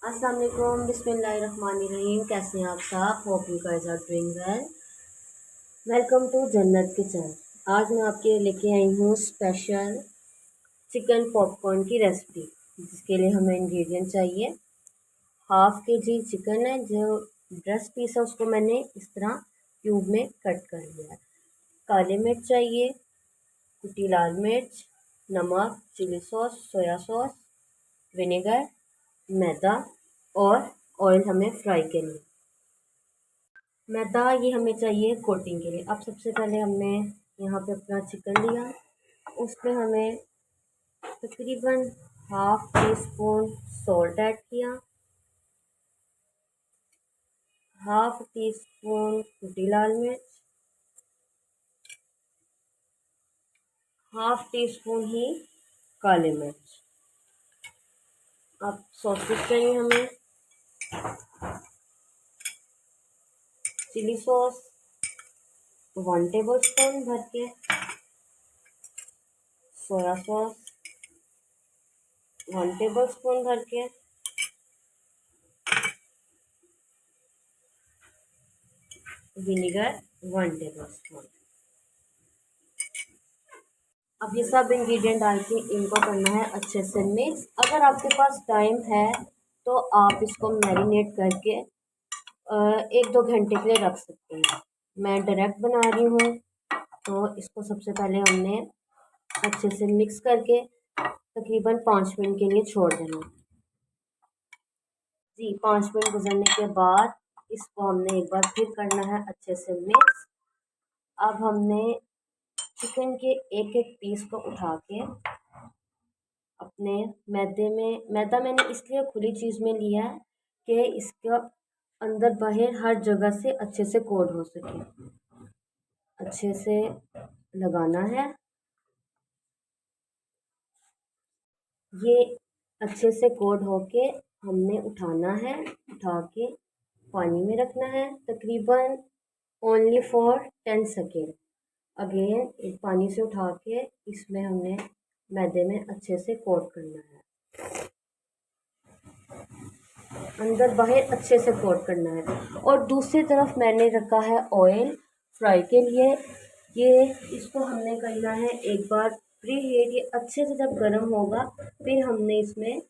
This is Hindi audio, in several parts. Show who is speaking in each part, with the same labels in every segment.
Speaker 1: अस्सलाम वालेकुम, बिस्मिल्लाहिर्रहमानिर्रहीम। कैसे हैं आप सब? Hope you guys are doing well. Welcome to Jannat kitchen. आज मैं आपके लिए लेके आई हूँ स्पेशल चिकन पॉपकॉर्न की रेसिपी। जिसके लिए हमें इंग्रेडिएंट चाहिए। हाफ के जी चिकन है, जो ब्रेस्ट पीस है उसको मैंने इस तरह क्यूब में कट कर लिया है। काली मिर्च चाहिए, कुटी लाल मिर्च, नमक, chilli sauce, soya sauce, vinegar, मैदा और ऑयल हमें फ्राई के लिए। मैदा ये हमें चाहिए कोटिंग के लिए। अब सबसे पहले हमने यहाँ पे अपना चिकन लिया, उसमें हमें तकरीबन half tea spoon salt add किया, हाफ टी स्पून कुटी लाल मिर्च, हाफ टी स्पून ही काली मिर्च। अब सॉसेस चाहिए हमें, चिली सॉस 1 टेबल स्पून भर के, सोया सॉस 1 टेबल स्पून भर के, विनेगर 1 टेबल स्पून। अब ये सब इंग्रेडिएंट डाल के इनको करना है अच्छे से मिक्स। अगर आपके पास टाइम है तो आप इसको मैरिनेट करके 1-2 घंटे के लिए रख सकते हैं। मैं डायरेक्ट बना रही हूँ, तो इसको सबसे पहले हमने अच्छे से मिक्स करके तकरीबन 5 मिनट के लिए छोड़ देना। जी, 5 मिनट गुजरने के बाद इसको हमने एक बार फिर करना है अच्छे से मिक्स। अब हमने चिकन के एक एक पीस को उठा के अपने मैदा मैंने इसलिए खुली चीज़ में लिया है कि इसका अंदर बाहर हर जगह से अच्छे से कोट हो सके। अच्छे से लगाना है, ये अच्छे से कोट होके हमने उठाना है। उठा के पानी में रखना है तकरीबन ओनली फॉर 10 सेकेंड। अगेन एक पानी से उठा के इसमें हमने मैदे में अच्छे से कोट करना है, अंदर बाहर अच्छे से कोट करना है। और दूसरी तरफ मैंने रखा है ऑयल फ्राई के लिए। ये इसको हमने करना है एक बार प्री हीट। ये अच्छे से जब गर्म होगा फिर हमने इसमें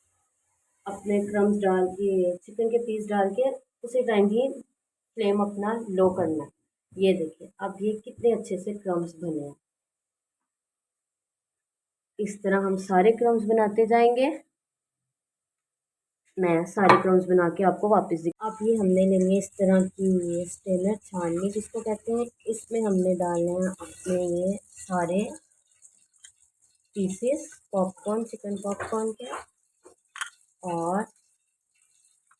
Speaker 1: अपने क्रम्स डाल के, चिकन के पीस डाल के उसी टाइम ही फ्लेम अपना लो करना है। ये देखिए अब ये कितने अच्छे से क्रम्स बने हैं। इस तरह हम सारे क्रम्स बनाते जाएंगे। मैं सारे क्रम्स बना के आपको वापस अब ये हमने लेंगे इस तरह की ये स्टेनर छाननी जिसको कहते हैं। इसमें हमने डालना है अपने ये सारे पीसेस पॉपकॉर्न, चिकन पॉपकॉर्न के, और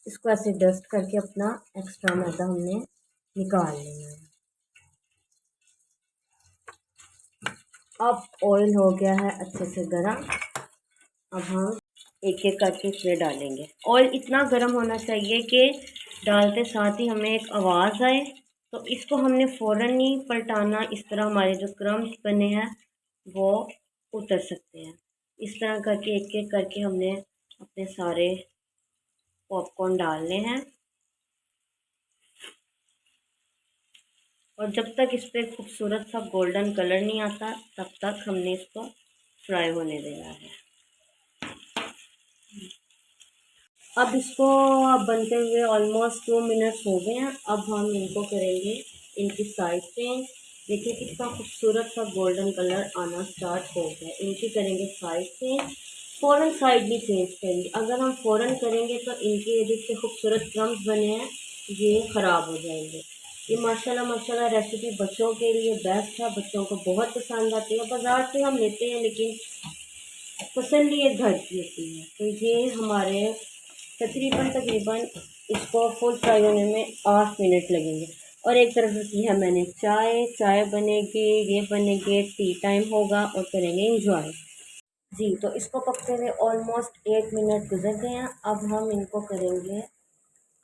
Speaker 1: इसको ऐसे डस्ट करके अपना एक्स्ट्रा मैदा हमने निकाल लेना है। अब ऑयल हो गया है अच्छे से गरम। अब हम एक एक करके इसमें डालेंगे। ऑयल इतना गर्म होना चाहिए कि डालते साथ ही हमें एक आवाज़ आए। तो इसको हमने फ़ौरन नहीं पलटाना, इस तरह हमारे जो क्रम्स बने हैं वो उतर सकते हैं। इस तरह करके एक एक करके हमने अपने सारे पॉपकॉर्न डालने हैं, और जब तक इस पर खूबसूरत सा गोल्डन कलर नहीं आता तब तक हमने इसको फ्राई होने देना है। अब इसको बनते हुए ऑलमोस्ट 2 मिनट्स हो गए हैं। अब हम इनको करेंगे इनकी साइड चेंज। देखिए कितना खूबसूरत सा गोल्डन कलर आना स्टार्ट हो गया। इनकी करेंगे साइड चेंज। फ़ौरन साइड भी चेंज करेंगे। अगर हम फ़ौरन करेंगे तो इनके जितने खूबसूरत क्रम्स बने हैं ये ख़राब हो जाएंगे। ये माशाल्लाह रेसिपी बच्चों के लिए बेस्ट है, बच्चों को बहुत पसंद आती है। बाज़ार से हम लेते हैं लेकिन तसल्ली एक घर की होती है। तो ये हमारे तकरीबन इसको फुल फ्राई होने में 8 मिनट लगेंगे। और एक तरफ रखी है मैंने चाय बनेगी, ये बनेगी, टी टाइम होगा और करेंगे इंजॉय। जी, तो इसको पकते हुए ऑलमोस्ट 1 मिनट गुजर गए हैं। अब हम इनको करेंगे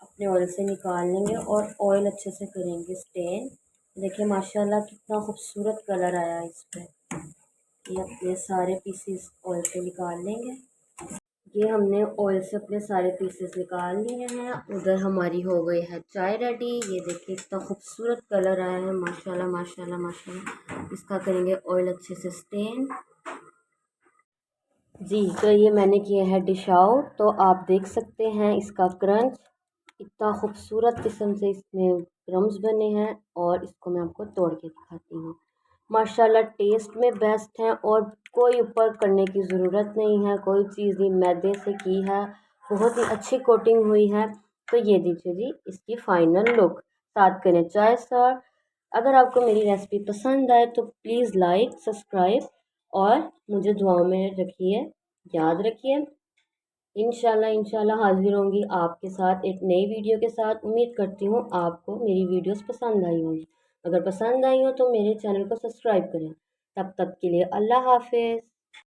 Speaker 1: अपने ऑयल से निकाल लेंगे और ऑयल अच्छे से करेंगे स्टेन। देखिए माशाल्लाह कितना खूबसूरत कलर आया इस पर। ये अपने सारे पीसीस ऑयल से निकाल लेंगे। ये हमने ऑयल से अपने सारे पीसेस निकाल लिए हैं। उधर हमारी हो गई है चाय रेडी। ये देखिए कितना खूबसूरत कलर आया है, माशाल्लाह माशाल्लाह माशाल्लाह। इसका करेंगे ऑयल अच्छे से स्टेन। जी तो ये मैंने किया है डिश आउट, तो आप देख सकते हैं इसका क्रंच इतना खूबसूरत किस्म से इसमें क्रम्स बने हैं। और इसको मैं आपको तोड़ के दिखाती हूँ। माशाल्लाह टेस्ट में बेस्ट हैं और कोई ऊपर करने की ज़रूरत नहीं है, कोई चीज़ ही मैदे से की है, बहुत ही अच्छी कोटिंग हुई है। तो ये दीजिए जी इसकी फ़ाइनल लुक, साथ करें चाय सर्व। अगर आपको मेरी रेसिपी पसंद आए तो प्लीज़ लाइक सब्सक्राइब और मुझे दुआओं में रखिए, याद रखिए। इंशाल्लाह इंशाल्लाह हाजिर होंगी आपके साथ एक नई वीडियो के साथ। उम्मीद करती हूँ आपको मेरी वीडियोस पसंद आई होंगी। अगर पसंद आई हो तो मेरे चैनल को सब्सक्राइब करें। तब तक के लिए अल्लाह हाफिज़।